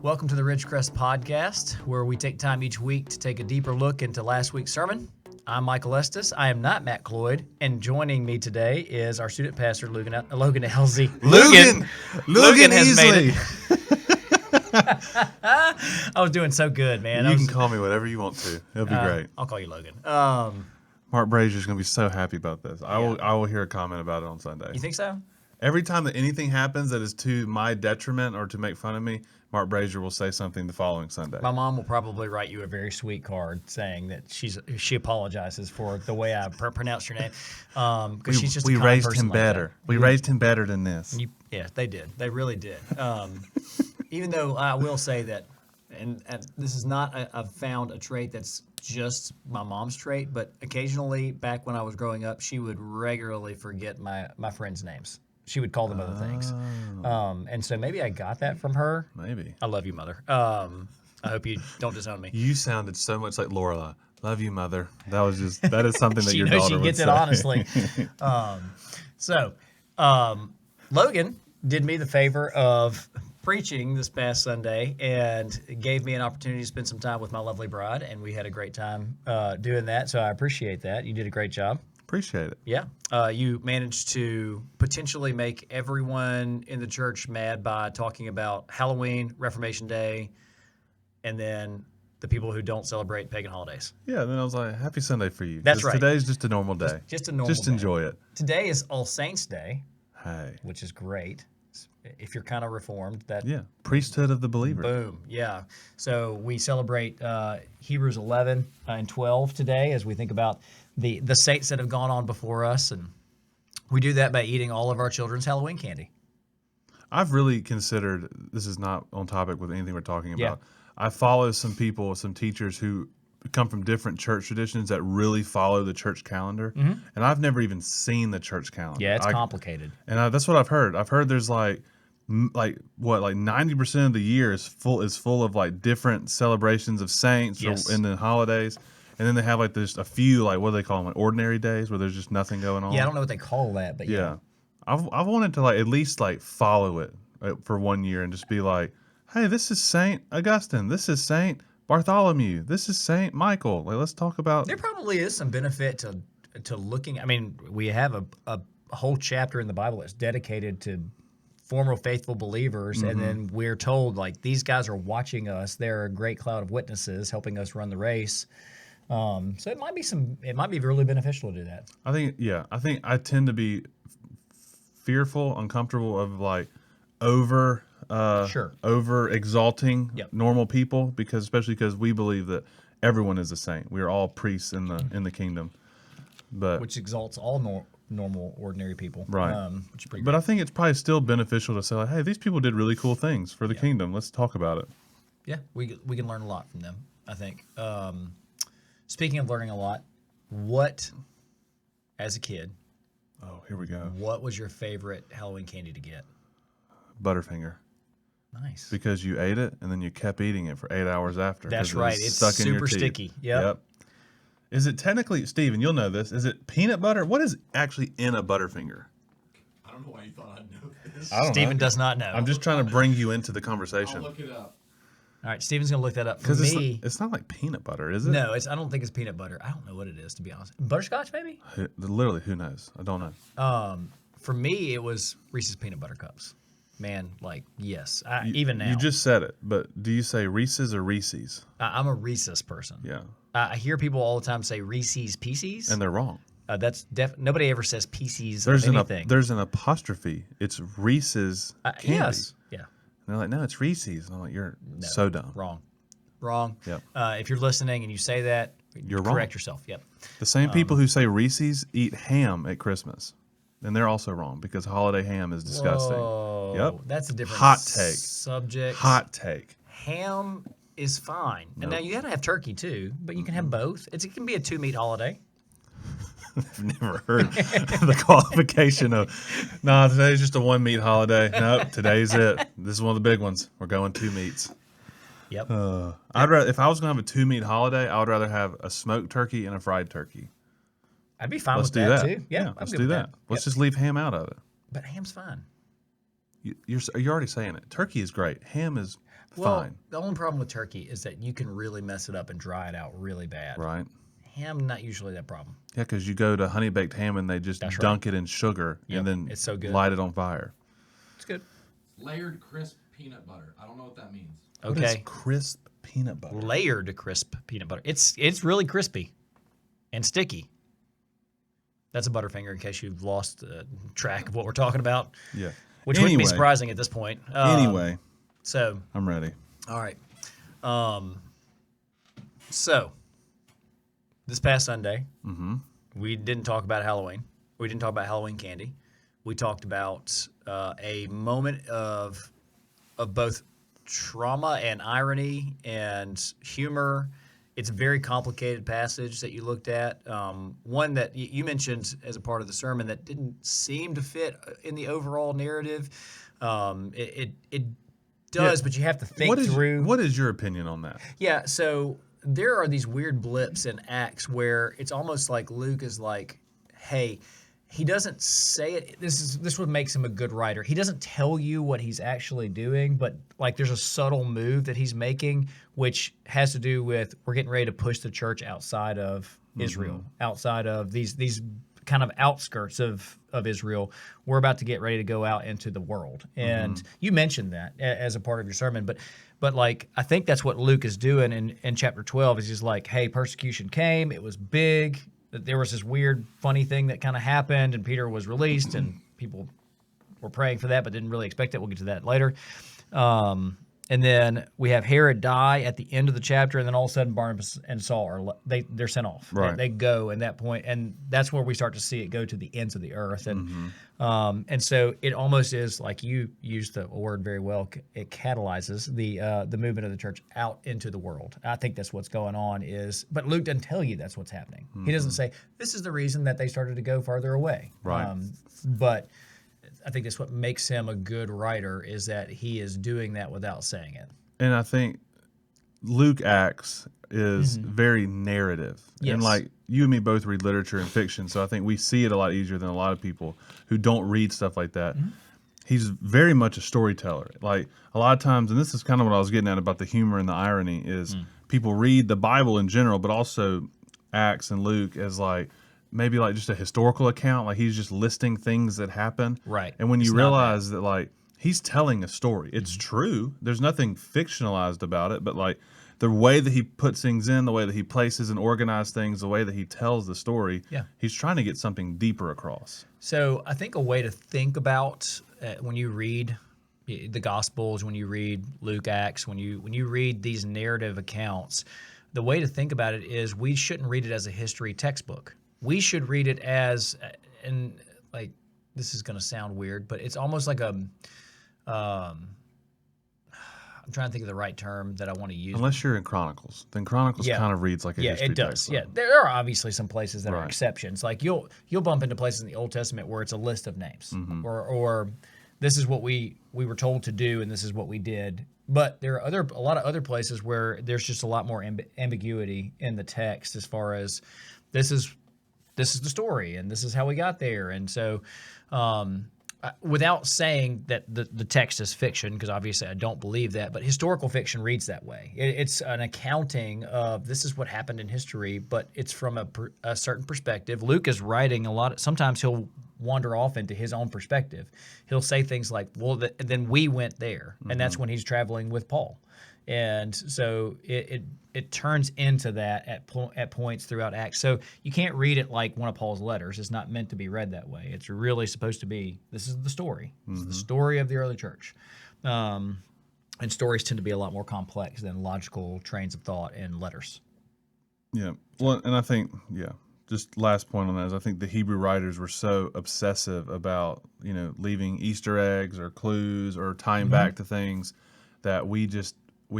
Welcome to the Ridgecrest podcast, where we take time each week to take a deeper look into last week's sermon. I'm Michael Estes. I am not Matt Cloyd, and joining me today is our student pastor, Logan Elsie. Logan has made easily. it. I was doing so good, man. You can call me whatever you want to. It'll be great. I'll call you Logan. Mark Brazier's going to be so happy about this. I will hear a comment about it on Sunday. You think so? Every time that anything happens that is to my detriment or to make fun of me, Mark Brazier will say something the following Sunday. My mom will probably write you a very sweet card saying that she apologizes for the way I pronounced your name, because she's just a kind raised person him like better. that. We raised him better than this. Yeah, they did. They really did. Even though I will say that, and this is not, I've found a trait that's just my mom's trait, but occasionally back when I was growing up, she would regularly forget my friends' names. She would call them other things. And so maybe I got that from her. Maybe. I love you, Mother. I hope you don't disown me. You sounded so much like Lorelai. Love you, Mother. That is something that your knows daughter she would gets say. it honestly. Logan did me the favor of preaching this past Sunday and gave me an opportunity to spend some time with my lovely bride, and we had a great time doing that. So I appreciate that. You did a great job. Appreciate it. Yeah. You managed to potentially make everyone in the church mad by talking about Halloween, Reformation Day, and then the people who don't celebrate pagan holidays. Yeah, then I was like, happy Sunday for you. That's right. Today's just a normal day. Just a normal Just day. enjoy it. Today is All Saints Day, Hey. which is great. If you're kind of reformed, that Yeah. Priesthood of the believer. boom, yeah. So we celebrate Hebrews 11 and 12 today as we think about the saints that have gone on before us, and we do that by eating all of our children's Halloween candy. I've really considered, this is not on topic with anything we're talking Yeah. about. I follow some people, some teachers who come from different church traditions that really follow the church calendar, and I've never even seen the church calendar. Yeah, it's complicated. And that's what I've heard. I've heard there's like 90% of the year is full of like different celebrations of saints Yes. and then holidays. And then they have like there's a few, like, what do they call them, like ordinary days where there's just nothing going on. Yeah, I don't know what they call that, but yeah. I've wanted to like at least like follow it for 1 year and just be like, hey, this is Saint Augustine, this is Saint Bartholomew, this is Saint Michael. Like, let's talk about. There probably is some benefit to looking. I mean, we have a whole chapter in the Bible that's dedicated to former faithful believers, and then we're told like these guys are watching us. They're a great cloud of witnesses helping us run the race. So it might be really beneficial to do that. I think I tend to be fearful, uncomfortable of like over exalting normal people, especially because we believe that everyone is a saint. We are all priests in the kingdom, Which exalts all normal, ordinary people. Right. Which is pretty But I think it's probably still beneficial to say, like, hey, these people did really cool things for the kingdom. Let's talk about it. Yeah, we can learn a lot from them, I think. Speaking of learning a lot, as a kid, Oh, here we go. what was your favorite Halloween candy to get? Butterfinger. Nice. Because you ate it and then you kept eating it for 8 hours after. That's 'cause it was right. It's stuck in your super teeth. sticky. Yep. Is it technically, Steven, you'll know this, is it peanut butter? What is actually in a Butterfinger? I don't know why you thought I'd know this. I don't Steven know. does not know. I'm just trying to bring you into the conversation. I'll look it up. All right, Steven's going to look that up. For Because me, it's not like peanut butter, is it? no, I don't think it's peanut butter. I don't know what it is, to be honest. Butterscotch, maybe? Literally, who knows? I don't know. For me, it was Reese's Peanut Butter Cups. Man, like, yes. Even now. You just said it, but do you say Reese's or Reese's? I'm a Reese's person. Yeah. I hear people all the time say Reese's Pieces. And they're wrong. That's nobody ever says Pieces There's of anything. there's an apostrophe. It's Reese's candy. Yes. Yeah. And they're like, no, it's Reese's. And I'm like, you're so dumb. Wrong. Yep. If you're listening and you say that, You're wrong. correct yourself. Yep. The same people who say Reese's eat ham at Christmas. And they're also wrong because holiday ham is disgusting. Whoa, Yep. That's a different Hot take. subject. Hot take. Ham is fine. And now you got to have turkey too, but you can have both. It can be a 2-meat holiday. I've never heard the qualification of, nah, today's just a 1-meat holiday. Nope, today's it. This is one of the big ones. We're going 2 meats. Yep. I'd rather, if I was going to have a 2-meat holiday, I would rather have a smoked turkey and a fried turkey. I'd be fine Let's with do that, that. too. Yeah, I'm let's good do with that. Let's just leave ham out of it. But ham's fine. You're already saying it. Turkey is great. Ham is Well, fine, the only problem with turkey is that you can really mess it up and dry it out really bad. right? Ham, not usually that problem. Yeah, because you go to honey baked ham and they just That's right. dunk it in sugar Yep, and then it's so good. light it on fire. It's good. Layered crisp peanut butter. I don't know what that means. What is Okay. crisp peanut butter? Layered crisp peanut butter. It's really crispy and sticky. That's a Butterfinger in case you've lost track of what we're talking about, Yeah. which wouldn't be Anyway. surprising at this point. Anyway, So, I'm ready. all right. So, this past Sunday, we didn't talk about Halloween. We didn't talk about Halloween candy. We talked about a moment of both trauma and irony and humor. It's a very complicated passage that you looked at. One that you mentioned as a part of the sermon that didn't seem to fit in the overall narrative. It does, Yeah. but you have to think through. What is your opinion on that? Yeah, so there are these weird blips in Acts where it's almost like Luke is like, hey, he doesn't say it. This is what makes him a good writer. He doesn't tell you what he's actually doing, but like there's a subtle move that he's making, which has to do with we're getting ready to push the church outside of Israel, outside of these kind of outskirts of Israel. We're about to get ready to go out into the world. And you mentioned that as a part of your sermon, but like I think that's what Luke is doing in chapter 12 is he's like, hey, persecution came, it was big. There was this weird, funny thing that kind of happened, and Peter was released, and people were praying for that, but didn't really expect it. We'll get to that later. And then we have Herod die at the end of the chapter, and then all of a sudden Barnabas and Saul they're sent off. Right. They go at that point, and that's where we start to see it go to the ends of the earth. And so it almost is like you used the word very well. It catalyzes the movement of the church out into the world. I think that's what's going on. But Luke doesn't tell you that's what's happening. He doesn't say this is the reason that they started to go farther away. Right. But I think that's what makes him a good writer is that he is doing that without saying it. And I think Luke Acts is very narrative. Yes. And like you and me both read literature and fiction, so I think we see it a lot easier than a lot of people who don't read stuff like that. He's very much a storyteller. Like a lot of times, and this is kind of what I was getting at about the humor and the irony is people read the Bible in general, but also Acts and Luke as like maybe like just a historical account, like he's just listing things that happen. Right. And when It's you not realize that like he's telling a story, it's true. There's nothing fictionalized about it, but like the way that he puts things in, the way that he places and organizes things, the way that he tells the story, he's trying to get something deeper across. So I think a way to think about when you read the Gospels, when you read Luke, Acts, when you read these narrative accounts, the way to think about it is we shouldn't read it as a history textbook. We should read it as, and like this is going to sound weird, but it's almost like I'm trying to think of the right term that I want to use. Unless you're in Chronicles, then Chronicles kind of reads like a history it does. textbook. Yeah, there are obviously some places that are Right. exceptions. Like you'll bump into places in the Old Testament where it's a list of names, or this is what we were told to do and this is what we did. But there are a lot of other places where there's just a lot more ambiguity in the text as far as this is the story and this is how we got there. And so without saying that the text is fiction, because obviously I don't believe that, but historical fiction reads that way. It's an accounting of this is what happened in history, but it's from a certain perspective. Luke is writing a lot. Sometimes he'll wander off into his own perspective. He'll say things like, well, then we went there. And that's when he's traveling with Paul. And so it turns into that at points throughout Acts. So you can't read it like one of Paul's letters. It's not meant to be read that way. It's really supposed to be, this is the story. It's the story of the early church. And stories tend to be a lot more complex than logical trains of thought in letters. Yeah. Well, and I think, just last point on that is I think the Hebrew writers were so obsessive about, leaving Easter eggs or clues or tying back to things that we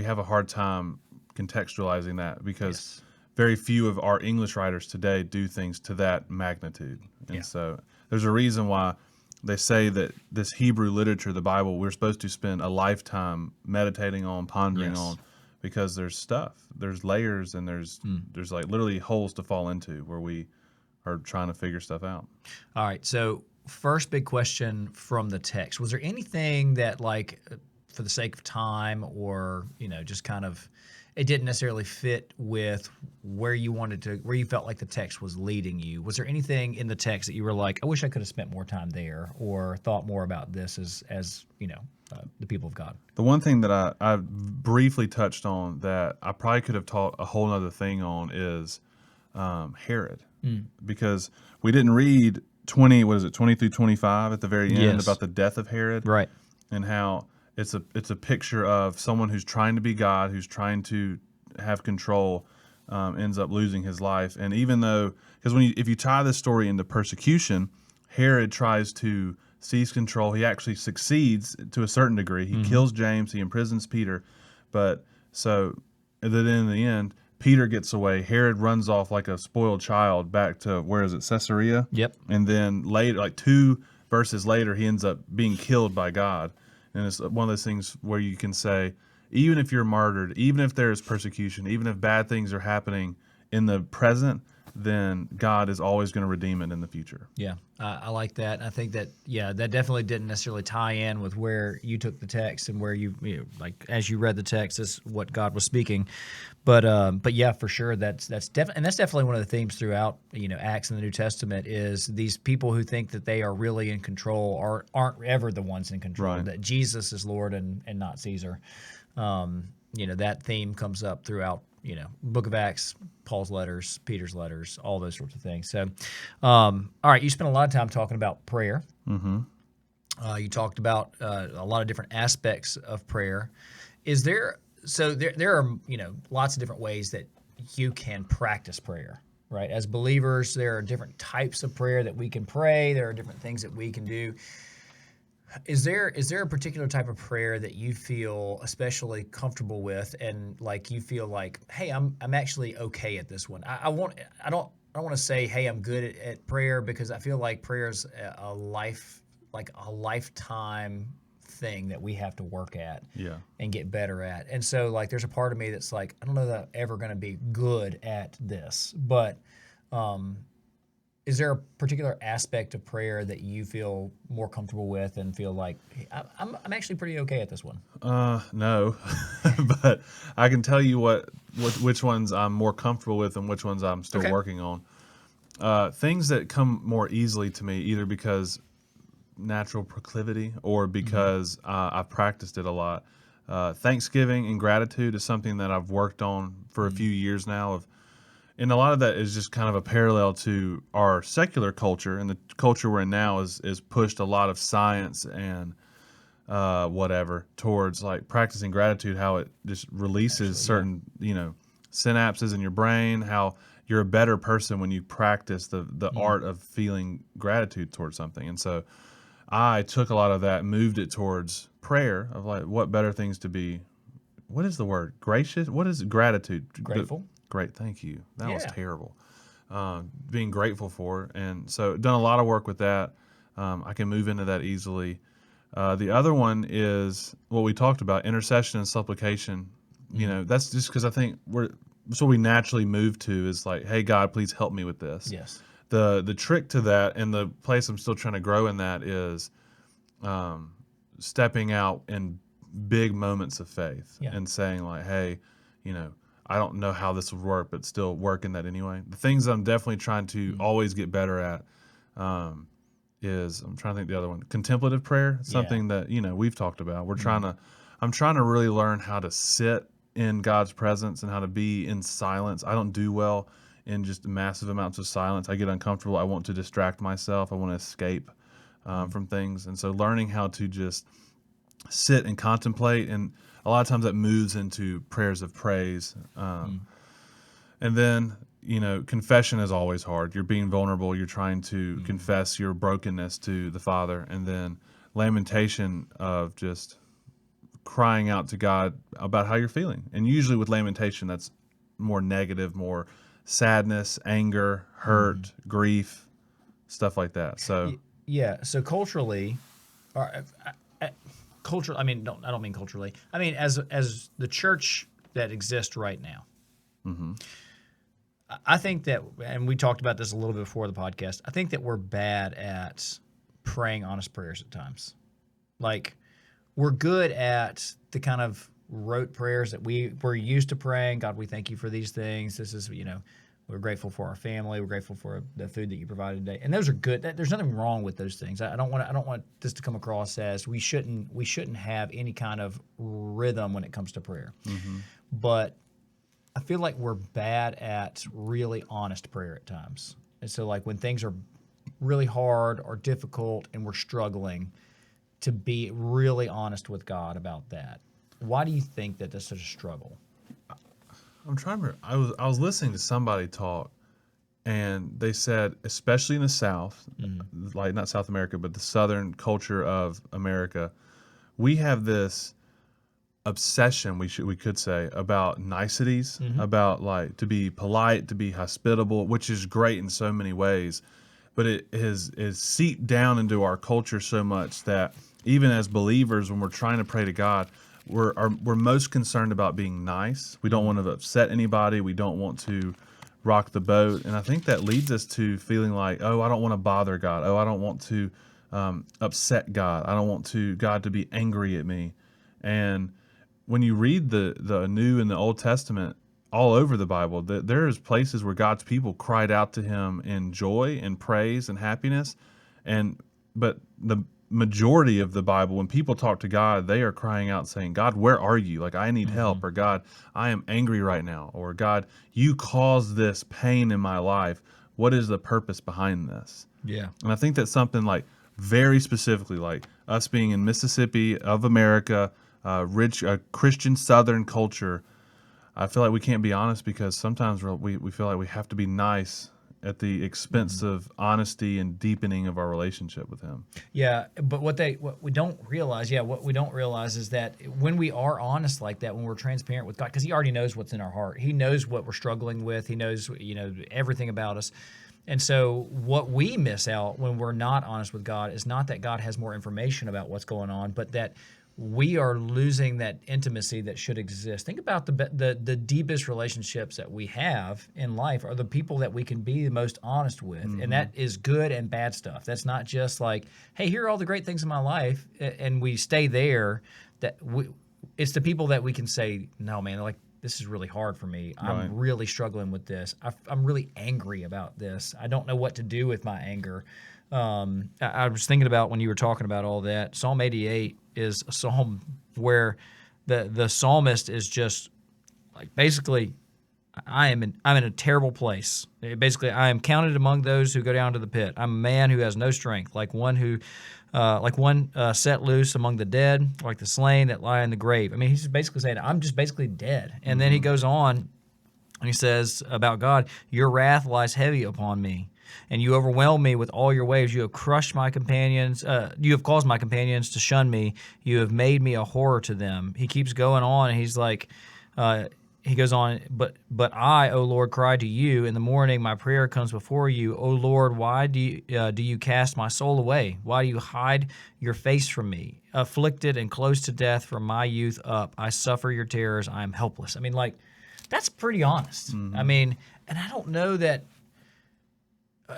have a hard time contextualizing that because very few of our English writers today do things to that magnitude. And so there's a reason why they say that this Hebrew literature, the Bible, we're supposed to spend a lifetime meditating on, pondering on, because there's layers and there's like literally holes to fall into where we are trying to figure stuff out. All right. So first big question from the text, was there anything that for the sake of time, or just kind of it didn't necessarily fit with where you felt like the text was leading you? Was there anything in the text that you were like, I wish I could have spent more time there, or thought more about this as the people of God? The one thing that I briefly touched on that I probably could have taught a whole other thing on is Herod, because we didn't read 20 through 25 at the very end Yes. about the death of Herod, Right. and how it's a picture of someone who's trying to be God, who's trying to have control, ends up losing his life. And even though, because if you tie this story into persecution, Herod tries to seize control. He actually succeeds to a certain degree. He kills James. He imprisons Peter. But so then in the end, Peter gets away. Herod runs off like a spoiled child back to, where is it, Caesarea? Yep. And then later, like 2 verses later, he ends up being killed by God. And it's one of those things where you can say, even if you're martyred, even if there is persecution, even if bad things are happening in the present, then God is always going to redeem it in the future. Yeah, I like that. I think that, that definitely didn't necessarily tie in with where you took the text and where like as you read the text, is what God was speaking. But yeah, for sure, that's definitely one of the themes throughout Acts in the New Testament, is these people who think that they are really in control aren't ever the ones in control. Right. That Jesus is Lord and not Caesar. That theme comes up throughout Book of Acts, Paul's letters, Peter's letters, all those sorts of things. So, all right, you spent a lot of time talking about prayer. Mm-hmm. You talked about a lot of different aspects of prayer. Is there? So there are lots of different ways that you can practice prayer, right? As believers, there are different types of prayer that we can pray. There are different things that we can do. Is there a particular type of prayer that you feel especially comfortable with, and like you feel like, hey, I'm actually okay at this one? I don't want to say, hey, I'm good at prayer, because I feel like prayer is a lifetime thing that we have to work at and get better at. And so like there's a part of me that's like, I don't know that I'm ever going to be good at this, but is there a particular aspect of prayer that you feel more comfortable with and feel like, hey, I'm actually pretty okay at this one? No, but I can tell you which ones I'm more comfortable with and which ones I'm still working on. Things that come more easily to me, either because natural proclivity or because I've practiced it a lot. Thanksgiving and gratitude is something that I've worked on for a few years now. And a lot of that is just kind of a parallel to our secular culture, and the culture we're in now is pushed a lot of science and whatever towards like practicing gratitude, how it just releases certain synapses in your brain, how you're a better person when you practice the art of feeling gratitude towards something. And so I took a lot of that and moved it towards prayer, of like, what better things to be, what is the word, gracious, what is gratitude? Grateful. Great, thank you. That was Yeah. terrible. Being grateful for, and so done a lot of work with that. I can move into that easily. The other one is what we talked about, intercession and supplication. That's just because I think that's what we naturally move to, is like, hey, God, please help me with this. Yes. The trick to that, and the place I'm still trying to grow in that, is stepping out in big moments of faith and saying like, hey, I don't know how this would work, but still work in that anyway. The things that I'm definitely trying to always get better at is, I'm trying to think the other one, contemplative prayer, something that, we've talked about. I'm trying to really learn how to sit in God's presence and how to be in silence. I don't do well in just massive amounts of silence. I get uncomfortable. I want to distract myself. I want to escape from things. And so learning how to just sit and contemplate, and a lot of times that moves into prayers of praise. And then, confession is always hard. You're being vulnerable. You're trying to confess your brokenness to the Father. And then lamentation, of just crying out to God about how you're feeling. And usually with lamentation, that's more negative, more sadness, anger, hurt, grief, stuff like that. So yeah. So culturally, culture. I mean, I don't mean culturally. I mean as the church that exists right now. I think that, and we talked about this a little bit before the podcast, I think that we're bad at praying honest prayers at times. Like, we're good at the kind of rote prayers that we're used to praying. God, we thank you for these things. This is, we're grateful for our family. We're grateful for the food that you provided today. And those are good. There's nothing wrong with those things. I don't want this to come across as we shouldn't have any kind of rhythm when it comes to prayer. But I feel like we're bad at really honest prayer at times. And so like when things are really hard or difficult and we're struggling, to be really honest with God about that. Why do you think that that's such a struggle? I'm trying to remember. I was listening to somebody talk, and they said, especially in the South, like not South America, but the Southern culture of America, we have this obsession, we could say, about niceties, about like to be polite, to be hospitable, which is great in so many ways, but it is seeped down into our culture so much that even as believers, when we're trying to pray to God, we're most concerned about being nice. We don't want to upset anybody. We don't want to rock the boat, and I think that leads us to feeling like, oh, I don't want to bother God. Oh, I don't want to upset God. I don't want God to be angry at me. And when you read the New and the Old Testament all over the Bible, there's places where God's people cried out to Him in joy and praise and happiness, but the majority of the Bible, when people talk to God, they are crying out saying, God, where are you? Like, I need help, or God, I am angry right now, or God, you caused this pain in my life. What is the purpose behind this? Yeah. And I think that's something like very specifically, like us being in Mississippi of America, rich Christian Southern culture, I feel like we can't be honest because sometimes we feel like we have to be nice at the expense of honesty and deepening of our relationship with Him. Yeah, but what we don't realize is that when we are honest like that, when we're transparent with God, because He already knows what's in our heart. He knows what we're struggling with. He knows, everything about us. And so what we miss out when we're not honest with God is not that God has more information about what's going on, but that we are losing that intimacy that should exist. Think about the deepest relationships that we have in life are the people that we can be the most honest with, and that is good and bad stuff. That's not just like, hey, here are all the great things in my life, and we stay there. It's the people that we can say, no, man, like, this is really hard for me. I'm really struggling with this. I'm really angry about this. I don't know what to do with my anger. I was thinking about when you were talking about all that, Psalm 88 is a psalm where the psalmist is just like, basically, I'm in a terrible place. Basically, I am counted among those who go down to the pit. I'm a man who has no strength, like one set loose among the dead, like the slain that lie in the grave. I mean, he's basically saying, I'm just basically dead. And then he goes on and he says about God, your wrath lies heavy upon me, and you overwhelm me with all your waves. You have crushed my companions. You have caused my companions to shun me. You have made me a horror to them. He keeps going on, and he's like, he goes on, but I, O Lord, cry to you in the morning. My prayer comes before you. O Lord, why do you cast my soul away? Why do you hide your face from me? Afflicted and close to death from my youth up, I suffer your terrors. I am helpless. I mean, like, that's pretty honest. I mean, and I don't know that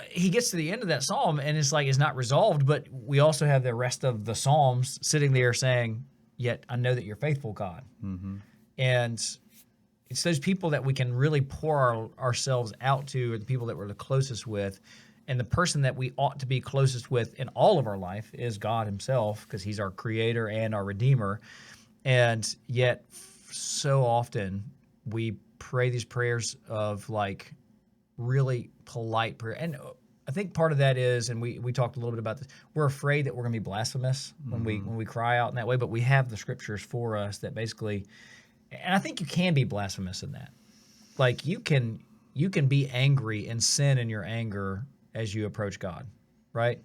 he gets to the end of that psalm and it's like it's not resolved, but we also have the rest of the psalms sitting there saying, yet I know that you're faithful, God. And it's those people that we can really pour ourselves out to, or the people that we're the closest with. And the person that we ought to be closest with in all of our life is God Himself, because He's our creator and our redeemer. And yet so often we pray these prayers of like really polite prayer. And I think part of that is, and we talked a little bit about this, we're afraid that we're going to be blasphemous when we cry out in that way, but we have the scriptures for us that basically, and I think you can be blasphemous in that. Like you can be angry and sin in your anger as you approach God, right?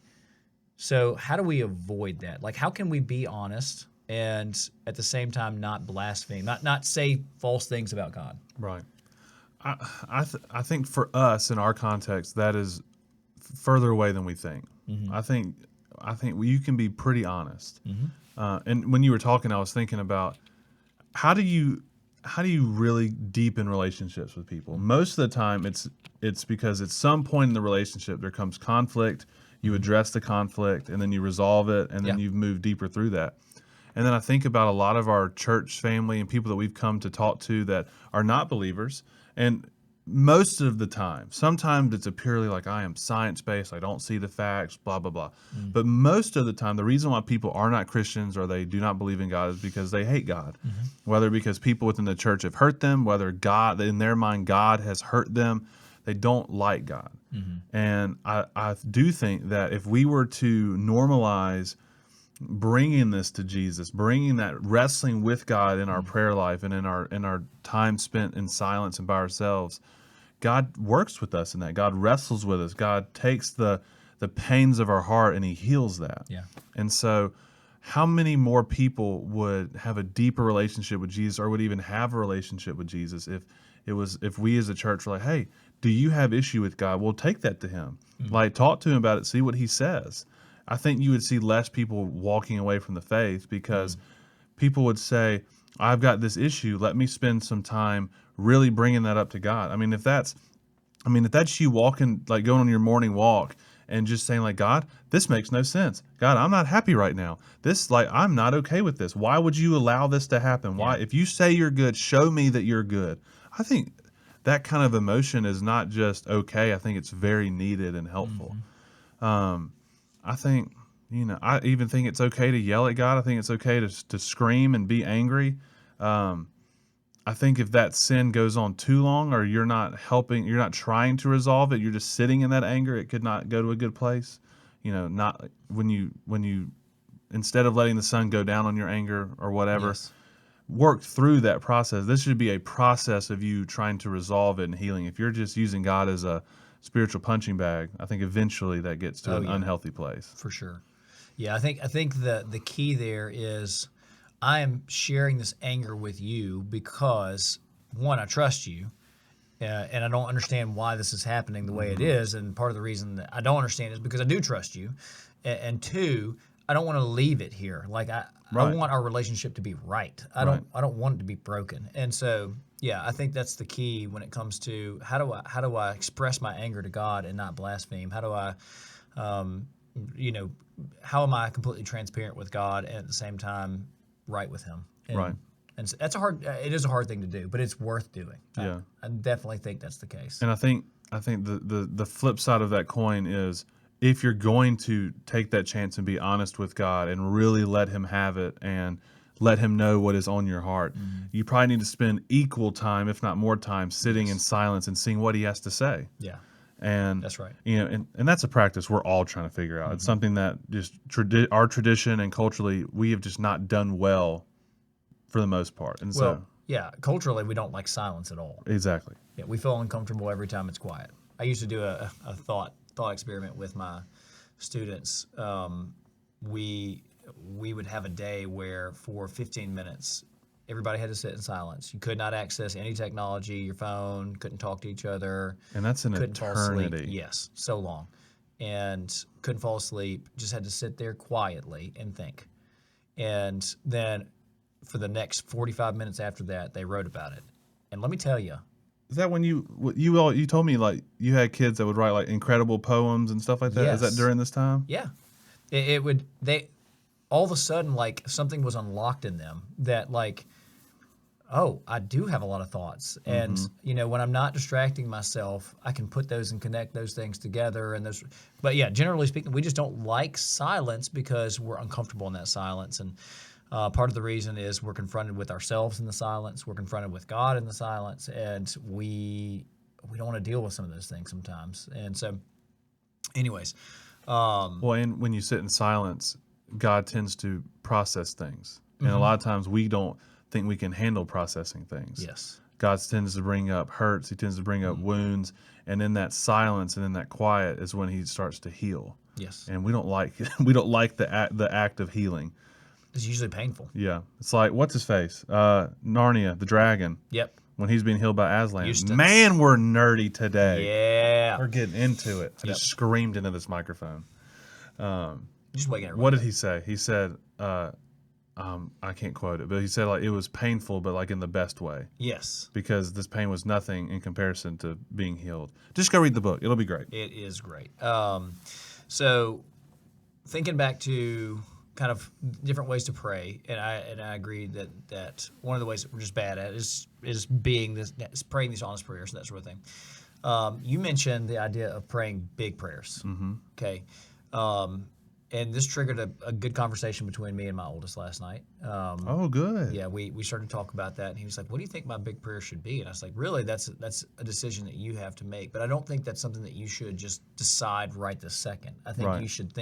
So how do we avoid that? Like how can we be honest and at the same time not blaspheme, not say false things about God? Right. I think for us in our context, that is further away than we think. I think you can be pretty honest. And when you were talking, I was thinking about how do you really deepen relationships with people? Most of the time, it's because at some point in the relationship there comes conflict. You address the conflict, and then you resolve it, and then you move deeper through that. And then I think about a lot of our church family and people that we've come to talk to that are not believers. And most of the time, sometimes it's a purely like, I am science-based, I don't see the facts, blah, blah, blah. But most of the time, the reason why people are not Christians or they do not believe in God is because they hate God. Whether because people within the church have hurt them, whether God, in their mind, God has hurt them, they don't like God. And I do think that if we were to normalize bringing this to Jesus, bringing that wrestling with God in our prayer life and in our time spent in silence and by ourselves, God works with us in that. God wrestles with us. God takes the pains of our heart and he heals that. Yeah. And so how many more people would have a deeper relationship with Jesus or would even have a relationship with Jesus if we as a church were like, hey, do you have issue with God? Well, take that to him. Like, talk to him about it, see what he says. I think you would see less people walking away from the faith because people would say, I've got this issue. Let me spend some time really bringing that up to God. I mean, if that's you walking, like going on your morning walk and just saying like, God, this makes no sense. God, I'm not happy right now. I'm not okay with this. Why would you allow this to happen? Why, if you say you're good, show me that you're good. I think that kind of emotion is not just okay. I think it's very needed and helpful. I think, I even think it's okay to yell at God. I think it's okay to scream and be angry. I think if that sin goes on too long or you're not trying to resolve it, you're just sitting in that anger, it could not go to a good place. Not when you instead of letting the sun go down on your anger or whatever, work through that process. This should be a process of you trying to resolve it and healing. If you're just using God as a spiritual punching bag, I think eventually that gets to an unhealthy place. For sure. Yeah, I think the key there is I am sharing this anger with you because, one, I trust you, and I don't understand why this is happening the way it is. And part of the reason that I don't understand is because I do trust you, and two, I don't want to leave it here. Like I want our relationship to be right. I don't want it to be broken. And so, yeah, I think that's the key when it comes to how do I express my anger to God and not blaspheme? How do I, how am I completely transparent with God and at the same time right with Him? And so it is a hard thing to do, but it's worth doing. Yeah. I definitely think that's the case. And I think the flip side of that coin is if you're going to take that chance and be honest with God and really let Him have it and let Him know what is on your heart, you probably need to spend equal time, if not more time, sitting in silence and seeing what He has to say. Yeah. And that's right. And that's a practice we're all trying to figure out. It's something that just our tradition and culturally we have just not done well for the most part. And culturally we don't like silence at all. Exactly. Yeah, we feel uncomfortable every time it's quiet. I used to do a thought experiment with my students. We would have a day where for 15 minutes everybody had to sit in silence. You could not access any technology, your phone, couldn't talk to each other. And that's an couldn't eternity. Fall asleep. Yes, so long. And couldn't fall asleep, just had to sit there quietly and think. And then for the next 45 minutes after that, they wrote about it. And let me tell you. Is that when you told me like you had kids that would write like incredible poems and stuff like that? Yes. Is that during this time? Yeah. They all of a sudden like something was unlocked in them that like, oh, I do have a lot of thoughts. And, when I'm not distracting myself, I can put those and connect those things together. But yeah, generally speaking, we just don't like silence because we're uncomfortable in that silence. And part of the reason is we're confronted with ourselves in the silence. We're confronted with God in the silence. And we don't want to deal with some of those things sometimes. And so anyways. And when you sit in silence, God tends to process things. And a lot of times we don't think we can handle processing things. Yes. God tends to bring up hurts. He tends to bring up wounds. And in that silence and in that quiet is when he starts to heal. Yes. And we don't like the act of healing. It's usually painful. Yeah. It's like, what's his face? Narnia, the dragon. Yep. When he's being healed by Aslan. Eustace. Man, we're nerdy today. Yeah. We're getting into it. I just screamed into this microphone. Just waking What did he say? He said, I can't quote it, but he said like it was painful, but like in the best way. Yes. Because this pain was nothing in comparison to being healed. Just go read the book. It'll be great. It is great. So thinking back to kind of different ways to pray, and I agree that one of the ways that we're just bad at is being this is praying these honest prayers and that sort of thing. You mentioned the idea of praying big prayers. Mm-hmm. Okay. And this triggered a good conversation between me and my oldest last night. Oh, good. Yeah, we started to talk about that, and he was like, "What do you think my big prayer should be?" And I was like, "Really, that's a decision that you have to make. But I don't think that's something that you should just decide right this second. I think Right. you should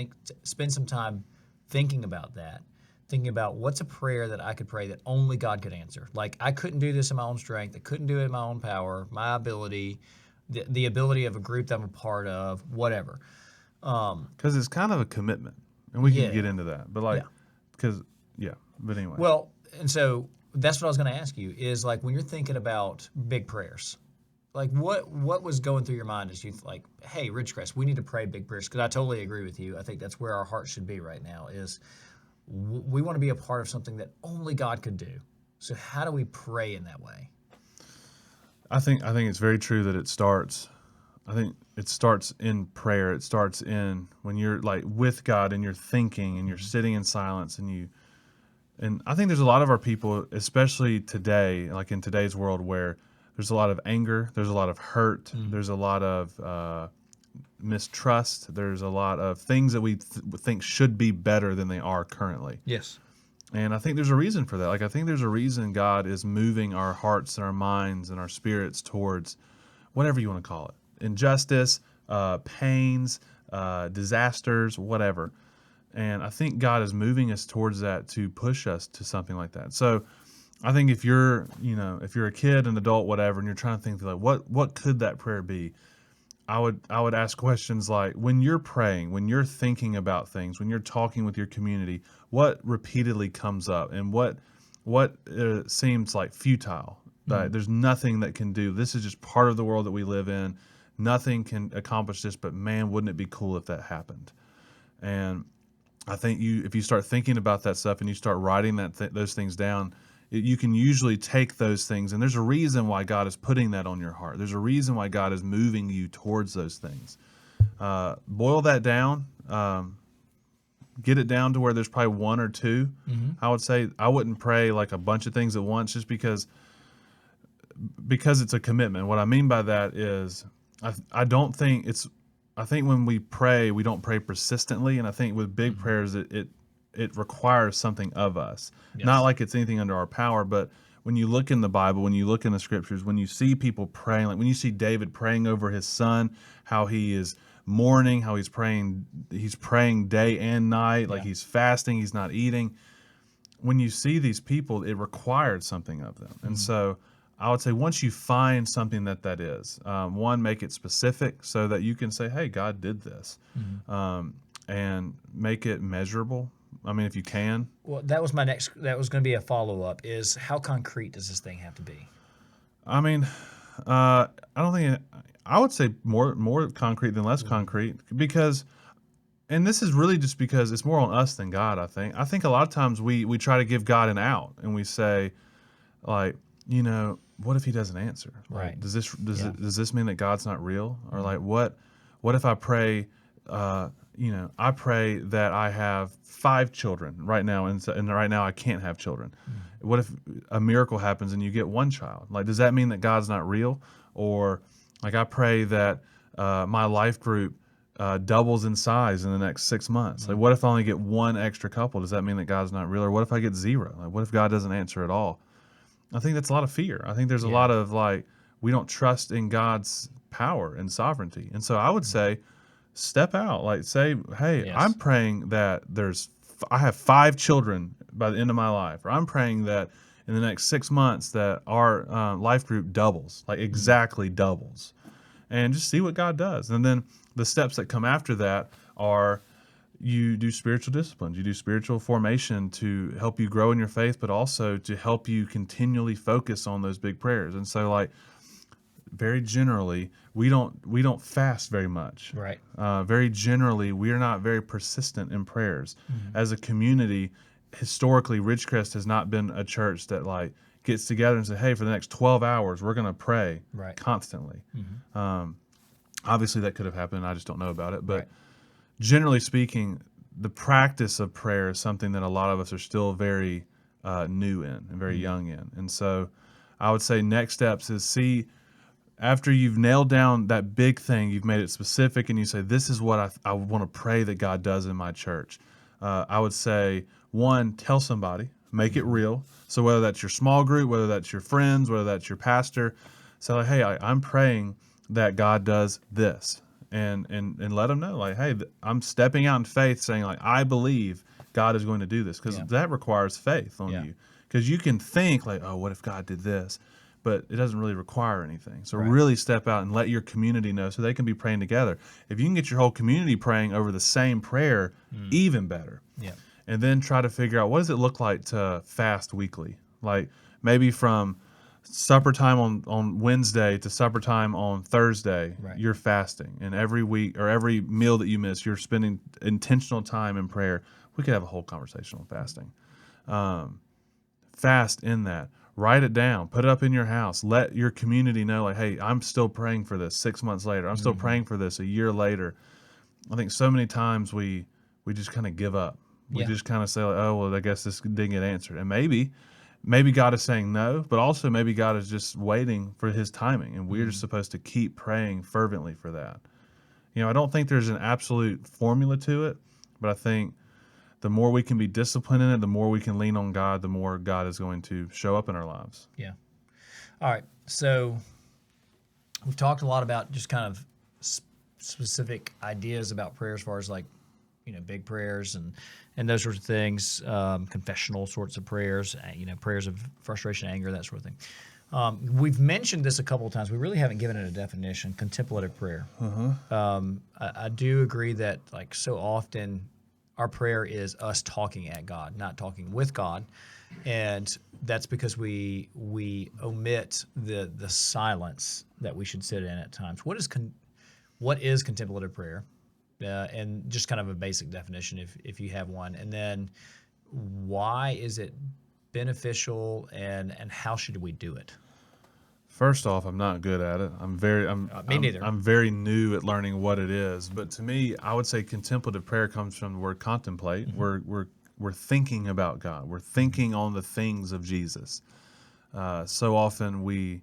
spend some time thinking about that, thinking about what's a prayer that I could pray that only God could answer. Like I couldn't do this in my own strength. I couldn't do it in my own power, my ability, the ability of a group that I'm a part of, whatever." Because it's kind of a commitment, and we Yeah. can get into that. But like, Yeah. because but anyway. Well, and so that's what I was going to ask you is like when you're thinking about big prayers, like what was going through your mind as you like, hey, Ridgecrest, we need to pray big prayers? Because I totally agree with you. I think that's where our heart should be right now is we want to be a part of something that only God could do. So how do we pray in that way? I think it's very true that it starts. I think it starts in prayer. It starts in when you're like with God and you're thinking and you're sitting in silence and I think there's a lot of our people, especially today, like in today's world, where there's a lot of anger, there's a lot of hurt, there's a lot of mistrust, there's a lot of things that we think should be better than they are currently. Yes. And I think there's a reason for that. Like I think there's a reason God is moving our hearts and our minds and our spirits towards whatever you want to call it. Injustice, pains, disasters, whatever. And I think God is moving us towards that to push us to something like that. So I think if you're a kid, an adult, whatever, and you're trying to think like what could that prayer be? I would ask questions like, when you're praying, when you're thinking about things, when you're talking with your community, what repeatedly comes up and what seems like futile? There's nothing that can do. This is just part of the world that we live in. Nothing can accomplish this, but man, wouldn't it be cool if that happened? And I think if you start thinking about that stuff and you start writing those things down, you can usually take those things, and there's a reason why God is putting that on your heart. There's a reason why God is moving you towards those things. Boil that down. Get it down to where there's probably one or two. Mm-hmm. I would say I wouldn't pray like a bunch of things at once just because it's a commitment. What I mean by that is I don't think it's – I think when we pray, we don't pray persistently, and I think with big prayers, it requires something of us. Yes. Not like it's anything under our power, but when you look in the Bible, when you look in the scriptures, when you see people praying, like when you see David praying over his son, how he is mourning, how he's praying day and night, like he's fasting, he's not eating. When you see these people, it required something of them. And so I would say once you find something that is, one, make it specific so that you can say, hey, God did this, and make it measurable. I mean, if you can. Well, that was going to be a follow-up is how concrete does this thing have to be? I mean, I don't think I would say more concrete than less concrete because, and this is really just because it's more on us than God, I think. I think a lot of times we try to give God an out and we say, like, what if he doesn't answer? Right. Like, does this mean that God's not real? Or like, what if I pray, I pray that I have 5 children right now, and right now I can't have children. What if a miracle happens and you get 1 child? Like, does that mean that God's not real? Or like, I pray that my life group doubles in size in the next 6 months. Like, what if I only get 1 extra couple? Does that mean that God's not real? Or what if I get 0? Like, what if God doesn't answer at all? I think that's a lot of fear. I think there's a lot of like, we don't trust in God's power and sovereignty. And so I would say, step out, like say, hey, I'm praying that I have 5 children by the end of my life, or I'm praying that in the next 6 months that our life group doubles, like exactly doubles, and just see what God does. And then the steps that come after that are you do spiritual disciplines, you do spiritual formation to help you grow in your faith, but also to help you continually focus on those big prayers. And so like, very generally, we don't fast very much. Right. Very generally, we are not very persistent in prayers. As a community, historically, Ridgecrest has not been a church that like gets together and says, "Hey, for the next 12 hours, we're going to pray constantly." Obviously, that could have happened. I just don't know about it. But generally speaking, the practice of prayer is something that a lot of us are still very new in and very young in. And so I would say next steps is see, after you've nailed down that big thing, you've made it specific, and you say, this is what I want to pray that God does in my church. I would say, one, tell somebody, make it real. So whether that's your small group, whether that's your friends, whether that's your pastor, say, like, hey, I'm praying that God does this. And let them know, like, hey, I'm stepping out in faith, saying, like, I believe God is going to do this, because that requires faith on you. Because you can think, like, oh, what if God did this? But it doesn't really require anything. So really step out and let your community know so they can be praying together. If you can get your whole community praying over the same prayer, even better. Yeah. And then try to figure out, what does it look like to fast weekly? Like maybe from supper time on Wednesday to supper time on Thursday, you're fasting. And every week or every meal that you miss, you're spending intentional time in prayer. We could have a whole conversation on fasting. Fast in that. Write it down. Put it up in your house. Let your community know, like, hey, I'm still praying for this 6 months later. I'm still praying for this a year later. I think so many times we just kind of give up. We just kind of say, like, oh, well, I guess this didn't get answered. And maybe God is saying no, but also maybe God is just waiting for his timing, and we're just supposed to keep praying fervently for that. You know, I don't think there's an absolute formula to it, but I think the more we can be disciplined in it, the more we can lean on God, the more God is going to show up in our lives. Yeah. All right. So we've talked a lot about just kind of specific ideas about prayer as far as like, you know, big prayers and those sorts of things, confessional sorts of prayers, you know, prayers of frustration, anger, that sort of thing. We've mentioned this a couple of times. We really haven't given it a definition, contemplative prayer. I do agree that like so often our prayer is us talking at God, not talking with God. And that's because we omit the silence that we should sit in at times. What is contemplative prayer? And just kind of a basic definition if you have one. And then why is it beneficial and how should we do it? First off, I'm not good at it. Me neither. I'm very new at learning what it is. But to me, I would say contemplative prayer comes from the word contemplate. We're thinking about God. We're thinking on the things of Jesus. So often we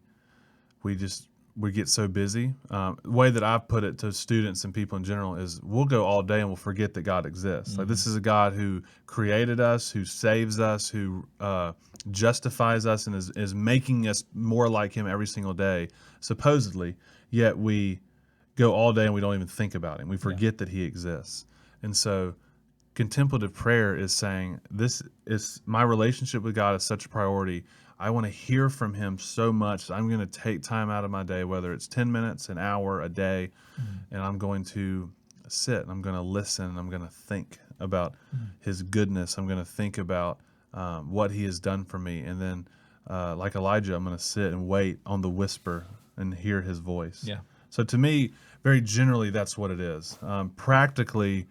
get so busy. The way that I've put it to students and people in general is we'll go all day and we'll forget that God exists. Like this is a God who created us, who saves us, who justifies us, and is making us more like him every single day, supposedly, yet we go all day and we don't even think about him. We forget that he exists. And so contemplative prayer is saying, this is my relationship with God is such a priority. I want to hear from him so much. I'm going to take time out of my day, whether it's 10 minutes, an hour, a day, and I'm going to sit and I'm going to listen and I'm going to think about his goodness. I'm going to think about what he has done for me. And then like Elijah, I'm going to sit and wait on the whisper and hear his voice. Yeah. So to me, very generally, that's what it is. Practically,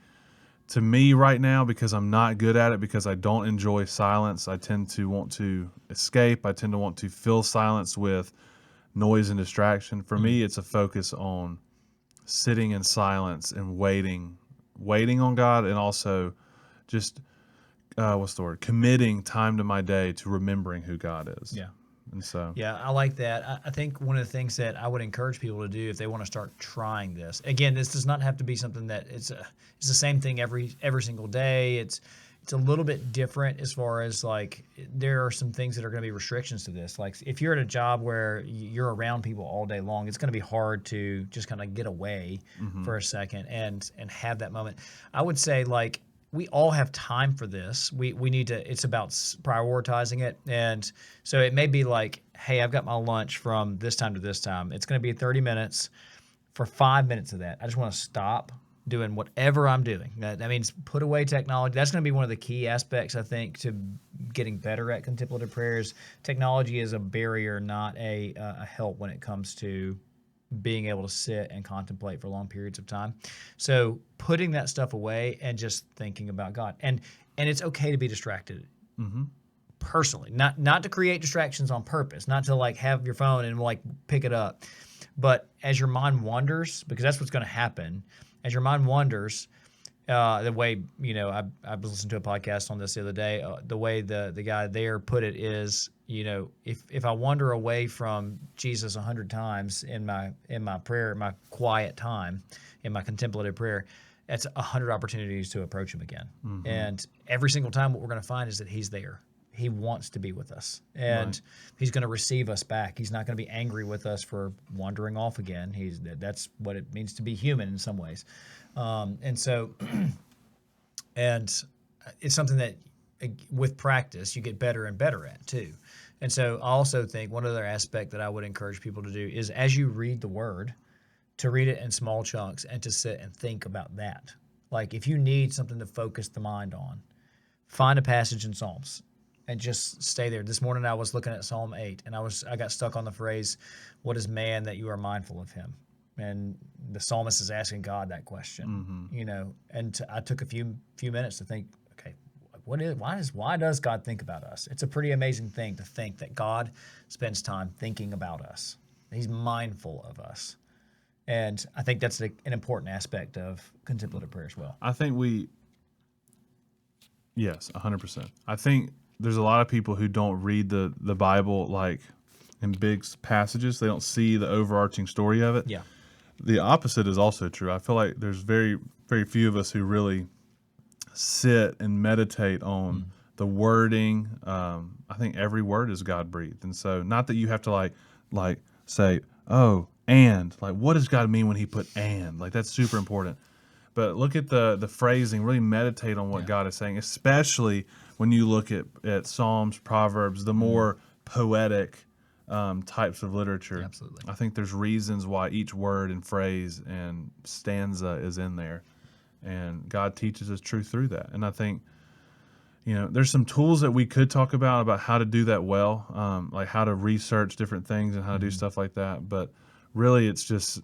to me right now, because I'm not good at it, because I don't enjoy silence, I tend to want to escape. I tend to want to fill silence with noise and distraction. For me, it's a focus on sitting in silence and waiting on God, and also just, committing time to my day to remembering who God is. Yeah. And so, yeah, I like that. I think one of the things that I would encourage people to do if they want to start trying this, again, this does not have to be something that it's the same thing every single day. It's a little bit different as far as like there are some things that are going to be restrictions to this. Like if you're at a job where you're around people all day long, it's going to be hard to just kind of get away for a second and have that moment. I would say like we all have time for this. We need to, it's about prioritizing it. And so it may be like, hey, I've got my lunch from this time to this time. It's going to be 30 minutes. For 5 minutes of that, I just want to stop doing whatever I'm doing. That means put away technology. That's going to be one of the key aspects, I think, to getting better at contemplative prayers. Technology is a barrier, not a help when it comes to being able to sit and contemplate for long periods of time. So putting that stuff away and just thinking about God. And it's okay to be distracted. Personally, not to create distractions on purpose, not to like have your phone and like pick it up. But as your mind wanders, because that's what's going to happen, as your mind wanders, The way, I was listening to a podcast on this the other day. The way the guy there put it is, if I wander away from Jesus 100 times in my prayer, my quiet time, in my contemplative prayer, that's 100 opportunities to approach him again. And every single time, what we're going to find is that he's there. He wants to be with us, and he's going to receive us back. He's not going to be angry with us for wandering off again. That's what it means to be human in some ways. And so, and it's something that with practice you get better and better at too. And so I also think one other aspect that I would encourage people to do is, as you read the word, to read it in small chunks and to sit and think about that. Like, if you need something to focus the mind on, find a passage in Psalms and just stay there. This morning I was looking at Psalm 8, and I got stuck on the phrase, "What is man that you are mindful of him?" And the psalmist is asking God that question, and I took a few minutes to think, okay, why does God think about us? It's a pretty amazing thing to think that God spends time thinking about us. He's mindful of us. And I think that's an important aspect of contemplative prayer as well. I think yes, 100%. I think there's a lot of people who don't read the Bible like in big passages. They don't see the overarching story of it. Yeah. The opposite is also true. I feel like there's very, very few of us who really sit and meditate on the wording. I think every word is God breathed, and so not that you have to like say, oh, and like, what does God mean when He put and? Like, that's super important. But look at the phrasing. Really meditate on what God is saying, especially when you look at Psalms, Proverbs, the more poetic types of literature. Yeah, absolutely. I think there's reasons why each word and phrase and stanza is in there, and God teaches us truth through that. And I think, there's some tools that we could talk about how to do that well, like how to research different things and how to do stuff like that. But really, it's just,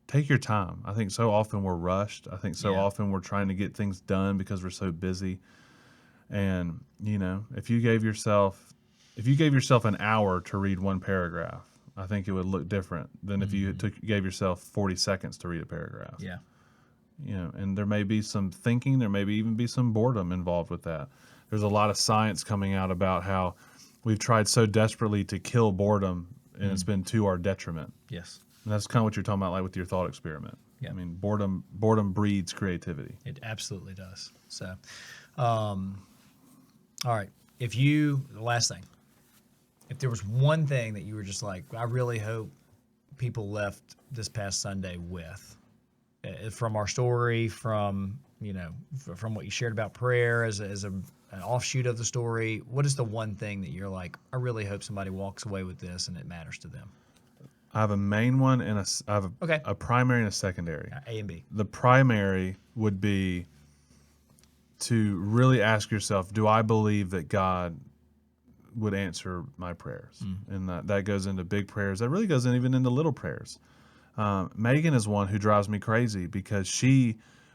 take your time. I think so often we're rushed. I think so often we're trying to get things done because we're so busy. And, if you gave yourself an hour to read one paragraph, I think it would look different than if you gave yourself 40 seconds to read a paragraph. Yeah. And there may be some thinking, there may even be some boredom involved with that. There's a lot of science coming out about how we've tried so desperately to kill boredom, and it's been to our detriment. Yes. And that's kind of what you're talking about, like with your thought experiment. Yeah. I mean, boredom breeds creativity. It absolutely does. So, all right. The last thing, if there was one thing that you were just like, I really hope people left this past Sunday with, from our story, from what you shared about prayer as an offshoot of the story, what is the one thing that you're like, I really hope somebody walks away with this and it matters to them? I have a main one and I have Okay. a primary and a secondary. A and B. The primary would be to really ask yourself, do I believe that God would answer my prayers? And that goes into big prayers. That really goes even into little prayers. Megan is one who drives me crazy because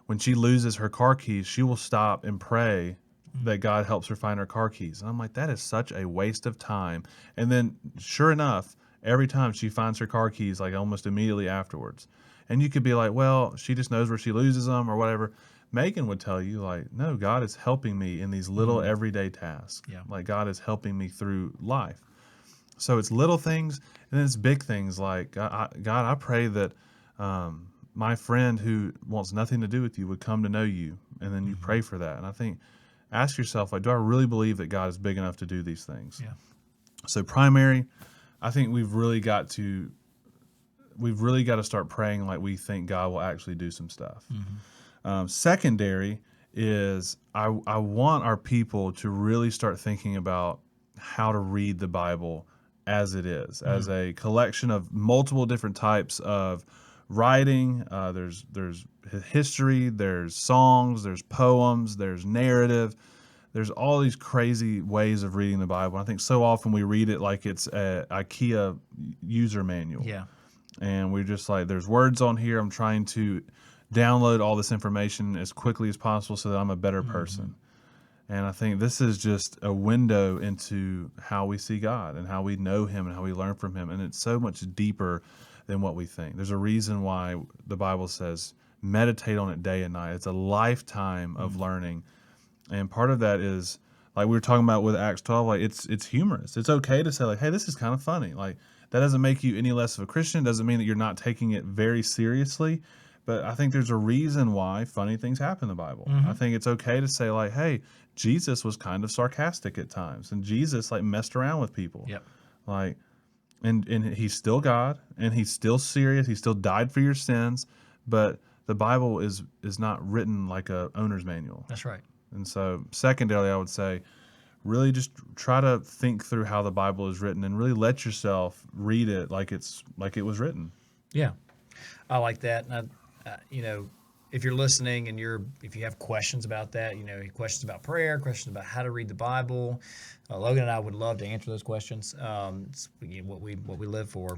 when she loses her car keys, she will stop and pray that God helps her find her car keys. And I'm like, that is such a waste of time. And then sure enough, every time she finds her car keys, like almost immediately afterwards. And you could be like, well, she just knows where she loses them or whatever. Megan would tell you, like, no, God is helping me in these little everyday tasks. Yeah. Like, God is helping me through life. So it's little things, and then it's big things like, God, I pray that my friend who wants nothing to do with you would come to know you, and then you pray for that. And I think, ask yourself, like, do I really believe that God is big enough to do these things? Yeah. So primary, I think we've really got to start praying like we think God will actually do some stuff. Secondary is I want our people to really start thinking about how to read the Bible as it is, as a collection of multiple different types of writing. There's history, there's songs, there's poems, there's narrative. There's all these crazy ways of reading the Bible. I think so often we read it like it's a IKEA user manual. Yeah. And we're just like, there's words on here. I'm trying to download all this information as quickly as possible so that I'm a better person. And I think this is just a window into how we see God and how we know Him and how we learn from Him. And it's so much deeper than what we think. There's a reason why the Bible says, meditate on it day and night. It's a lifetime of learning. And part of that is, like we were talking about with Acts 12, like it's humorous. It's okay to say, like, hey, this is kind of funny. Like, that doesn't make you any less of a Christian. Doesn't mean that you're not taking it very seriously. But I think there's a reason why funny things happen in the Bible. I think it's okay to say, like, hey, Jesus was kind of sarcastic at times, and Jesus, like, messed around with people. Yep. Like, and he's still God, and he's still serious. He still died for your sins, but the Bible is not written like a owner's manual. That's right. And so, secondarily, I would say, really just try to think through how the Bible is written, and really let yourself read it like it was written. Yeah, I like that. And if you're listening and if you have questions about that, questions about prayer, questions about how to read the Bible, Logan and I would love to answer those questions. It's what we live for,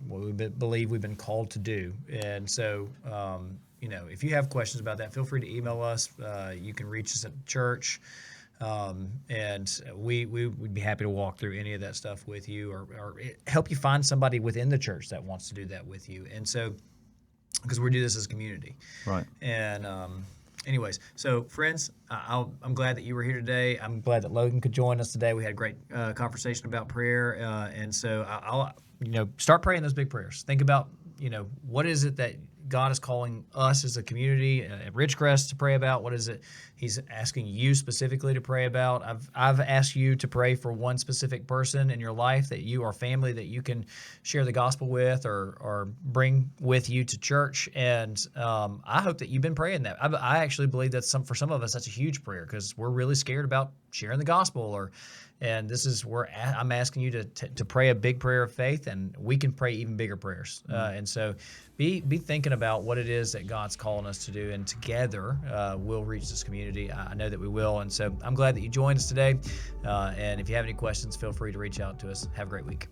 what we believe we've been called to do. And so, if you have questions about that, feel free to email us. You can reach us at church. And we would be happy to walk through any of that stuff with you, or help you find somebody within the church that wants to do that with you. And so, because we do this as a community. Right. And anyways, so friends, I'm glad that you were here today. I'm glad that Logan could join us today. We had a great conversation about prayer. And so I'll start praying those big prayers. Think about, what is it that God is calling us as a community at Ridgecrest to pray about? What is it He's asking you specifically to pray about? I've asked you to pray for one specific person in your life that you or family that you can share the gospel with or bring with you to church. And I hope that you've been praying that. I actually believe that for some of us, that's a huge prayer, because we're really scared about sharing the gospel. And this is where I'm asking you to pray a big prayer of faith, and we can pray even bigger prayers. And so be thinking about what it is that God's calling us to do, and together we'll reach this community. I know that we will. And so I'm glad that you joined us today. And if you have any questions, feel free to reach out to us. Have a great week.